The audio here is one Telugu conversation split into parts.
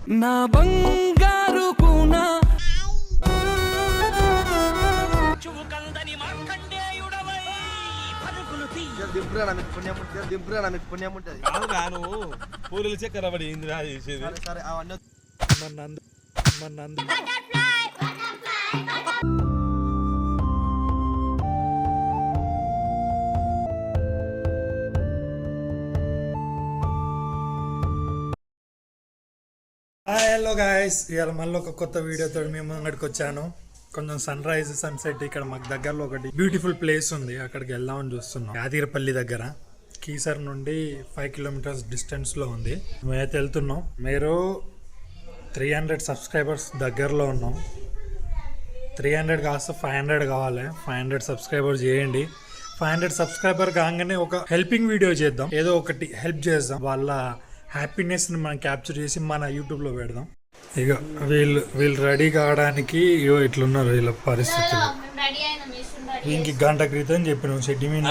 నా బంగారు కూనా పుణ్యం ఉంటుంది పూలు చక్కెర పడి ఇందిరా చేసేది. సరే అవన్నీ హలో గాయస్, ఇవాళ మళ్ళీ ఒక కొత్త వీడియోతో మేము ముంగడికి వచ్చాను. కొంచెం సన్ రైజ్ సన్సెట్ ఇక్కడ మాకు దగ్గరలో ఒకటి బ్యూటిఫుల్ ప్లేస్ ఉంది, అక్కడికి వెళ్దామని చూస్తున్నాం. యాదగిరిపల్లి దగ్గర కీసర్ నుండి 5 కిలోమీటర్స్ డిస్టెన్స్ లో ఉంది. మేమైతే వెళ్తున్నాం. మీరు 300 సబ్స్క్రైబర్స్ దగ్గరలో ఉన్నాం. 300 కాస్త 500 కావాలి. 500 సబ్స్క్రైబర్స్ చేయండి. 500 సబ్స్క్రైబర్ కాగానే ఒక హెల్పింగ్ వీడియో చేద్దాం, ఏదో ఒకటి హెల్ప్ చేద్దాం. వాళ్ళ హ్యాపీనెస్ ని మనం క్యాప్చర్ చేసి మన యూట్యూబ్ లో పెడదాం. ఇక వీళ్ళు రెడీ కావడానికి ఇగో ఇట్లున్నారు వీళ్ళ పరిస్థితులు. దీనికి గంట క్రితం చెప్పిన షెడ్డి మీద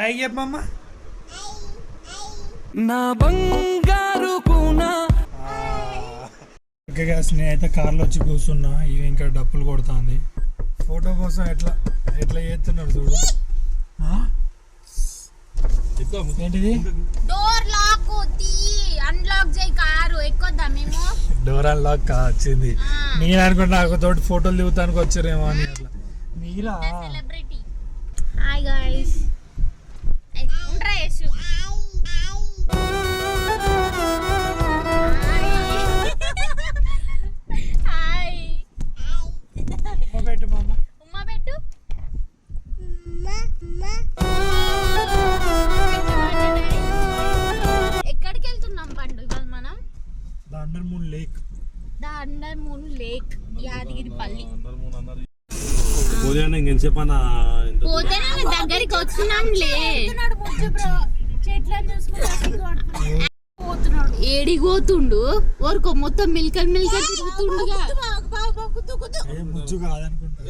అయ్యమ్మా నా బంగారు కూనా. ఓకే గాయ్స్, నేనైతే కార్లో వచ్చి కూర్చున్నా. ఇవి ఇంకా డప్పులు కొడుతుంది. ఫోటో కోసం ఎట్లా చేస్తున్నారు చూడు. ఏంటిది? డోర్ లాక్ అన్లాక్ చేయి, కారు ఎక్కొద్దా మేము? డోర్ అన్లాక్ వచ్చింది. నేను అనుకుంటా నాకు తోటి ఫోటోలు దిగుతానికి వచ్చారేమో అని. అట్లా మీరా సెలబ్రిటీ. హాయ్ గైస్, ఉండ్రా యేసు. హాయ్ పెట్టు మామ. ఉమ్మా పెట్టు. ఎక్కడికి వెళ్తున్నాం పండు ఇవాళ మనం? The under moon lake Yadagiripalli. పోతే దగ్గరికి వచ్చినాంలే. ఏడిపోతుండు వరకు మొత్తం మిల్కల్ తిరుగుతుండుగా. ముజ్జు కాదనుకుంటా.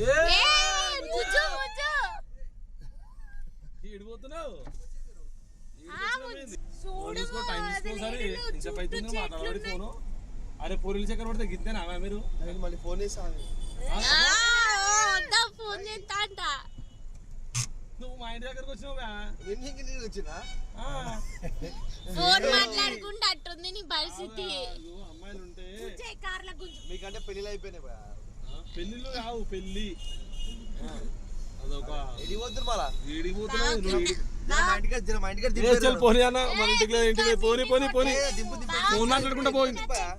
అరే పూరీలు చక్కెర పడితే గిద్దేనా మీరు? మళ్ళీ ఫోన్ చేస్తాను. నువ్వు మా ఇంటి దగ్గరకు వచ్చినావుగా. ఫోన్ మాట్లాడుకుంటే అట్టుంది నీ పరిస్థితి. అమ్మాయిలు ఉంటే మీకంటే పెళ్లిళ్ళు అయిపోయినాయి. పెళ్లిళ్ళు కావు, పెళ్లి అదొక ఎడిపోతున్నారు. మళ్ళా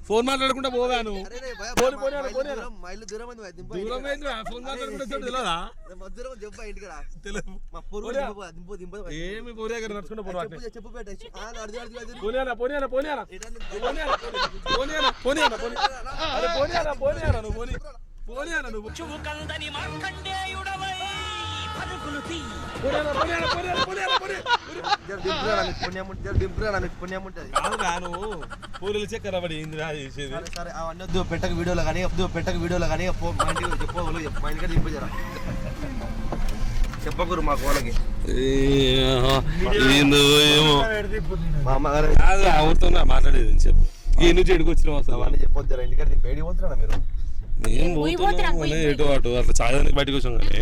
ఫోన్ మాట్లాడుకుంటా పోవాను. ఏమి పోనీ దగ్గర నడుచుకుంటా పుణ్యం ఉంటుంది. పూరీలు చక్కెర పడి ఇందిరా చేసేది. సరే అవన్నీ పెట్టక వీడియోలో కానీ మా ఇంటికి దింపజరా చెప్పకూరు మాకు వాళ్ళకి. ఏమో మా అమ్మగారు మాట్లాడేది చెప్పు. ఈ నుంచి ఎడుకు వచ్చిన అవన్నీ చెప్పొద్దు. ఇంటికాడ దింపేడి పోతున్నా మీరు? ఏం పోతున్నాం ఎటు అటు అట్లా చాయడానికి బయటకు వచ్చాం. కానీ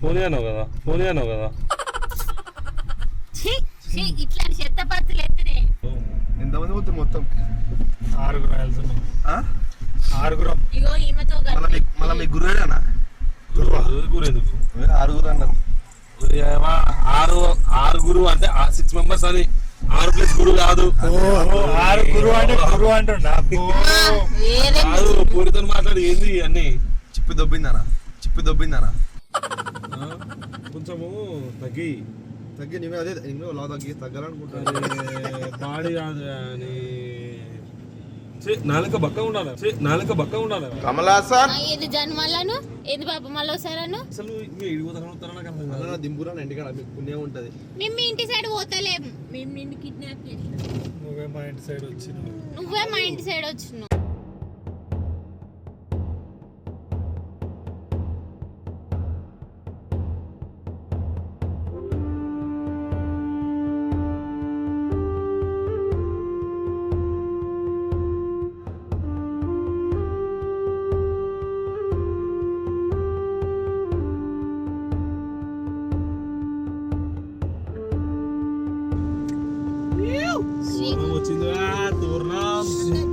ఫోన్ అన్నావు కదా ఎంతమంది పోతుంది? మొత్తం 6 వెళ్తున్నాం. 6 మళ్ళీ మీ గురువేనా? గురు ఎందుకు 6 అన్నారు? 6 అంటే 6 మెంబర్స్ అని. 6 + గురు కాదు. 6 గురు అంటే గురు అంటుండా కాదు. పూరితో మాట్లాడి ఏంది అన్ని చిప్పి దొబ్బిందనా కొంచెము తగ్గి నేను అదే లా తగ్గాలనుకుంటాను. బాడీ కాదు అని నాలుక బక్క ఉండాలి. కమలాసన్ ఏది జన్మలను ఏది బాబు మళ్ళీ వస్తారను. అసలు దింపురా ఇంటికాడ మీకు పుణ్యం ఉంటది. మేము మీ ఇంటి సైడ్ పోతలేము. మేము నిన్ను కిడ్నాప్ చేసినాం. నువ్వే మా ఇంటి సైడ్ వచ్చినావు.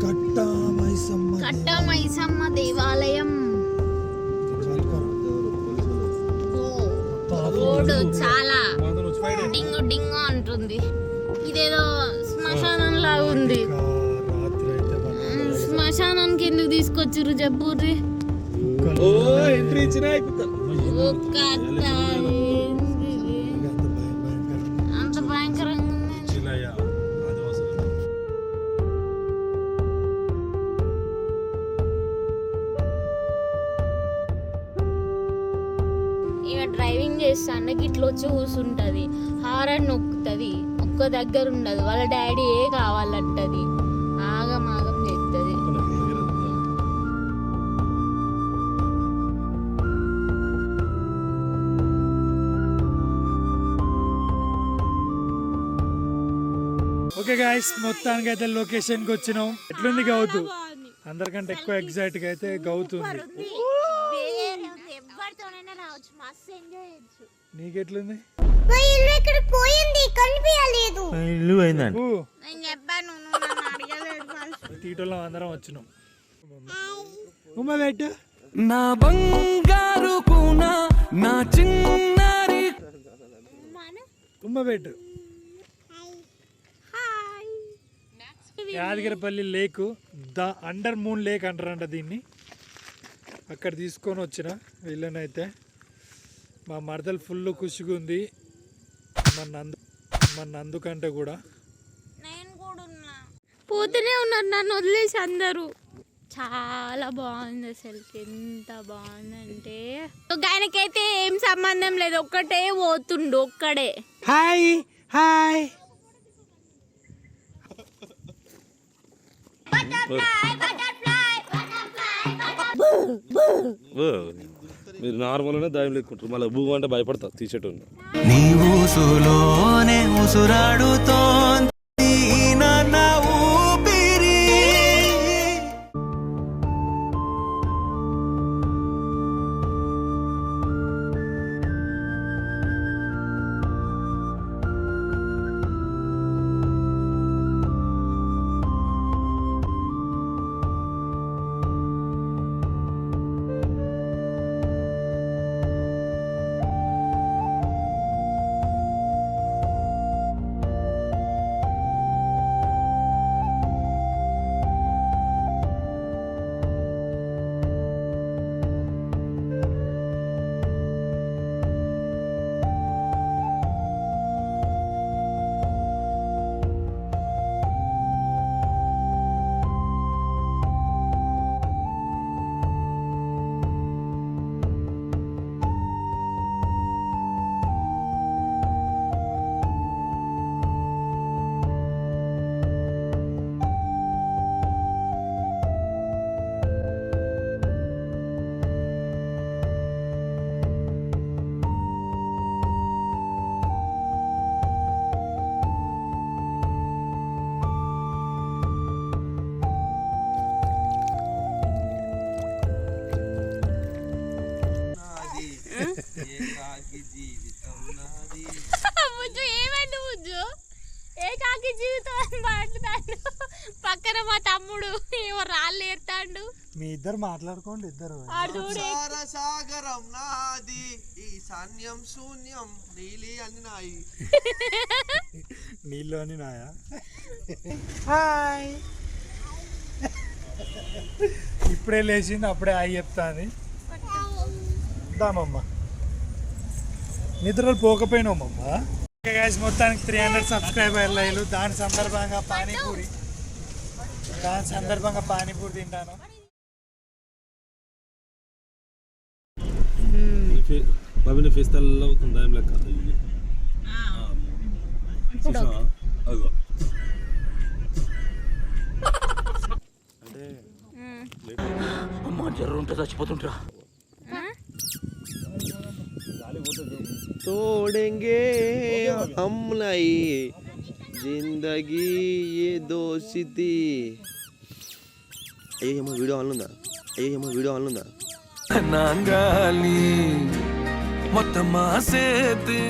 కట్ట మైసమ్మ దేవాలయం. రోడ్డు చాలా డింగు డింగు అంటుంది. ఇదేదో శ్మశానం లాగా ఉంది. శ్మశానానికి ఎందుకు తీసుకొచ్చిర్రు చెప్పుర్రి. అంత భయంకరంగా ఉంది. ఇక డ్రైవింగ్ చేస్తాను గిట్ల వచ్చి కూర్చుంటది, హారన్ నొక్కుతుంది, ఒక్క దగ్గర ఉండదు. వాళ్ళ డాడీ ఏ కావాలంటది, ఆగం ఆగం చేస్తుంది. ఓకే గాయస్, మొత్తానికి అయితే లొకేషన్కి వచ్చినాం. ఎట్లుంది గౌతు? అందరికంటే ఎక్కువ ఎగ్జైట్ గా అయితే గౌతుంది. నీకెట్లుంది? ఇల్లు అయిందండి. తీటోళ్ళం అందరం వచ్చినాం. ఉమ్మ పెట్టు. నా బంగారు కూన నా చిన్నారి. ఉమ్మ పెట్టు. Yadagiripalli lake, the under moon lake అంటారంట దీన్ని. అక్కడ తీసుకొని వచ్చిన వీళ్ళనైతే. మా మరదలు ఫుల్ ఖుషిగా ఉంది, మన నందుకంటే కూడా. పోతూనే ఉన్నారు నన్ను వదిలేసి అందరూ. చాలా బాగుంది అసలు, ఎంత బాగుందంటే. ఆయనకైతే ఏం సంబంధం లేదు, ఒక్కటే పోతుండు, ఒక్కడే. Hi hi. మీరు నార్మల్గానే దయం లేకుంటారు, మళ్ళీ భూ అంటే భయపడతా తీసేట. నీ ఊసులోనే ఉసురాడుతోంది నా ఊపిరి. పక్కన మా తమ్ముడు ఏమో రాళ్ళు ఏర్తాడు. మీ ఇద్దరు మాట్లాడుకోండి. ఇద్దరు సాగరం నాది ఈశాన్యం శూన్యం నీలి అని నాయి. నీళ్ళు అని నాయా. హాయ్. ఇప్పుడే లేచింది, అప్పుడే హాయ్ చెప్తాంది. దామమ్మ నిద్రలు పోకపోయినామమ్మ. మొత్తానికి 300 సబ్స్క్రైబర్లు అయ్యారు. దాని సందర్భంగా పానీపూరి తింటాను. ఫేస్ తెల్ల అవుతుంది ఏం లెక్క. అమ్మ జర్రు ఉంటే చచ్చిపోతుంటా. తోడెంగే हम नहीं जिंदगी ये दोस्ती. అయ్యేమో వీడియో ఆన్ ఉందా. నాంగాలి మొత్తం మాసేది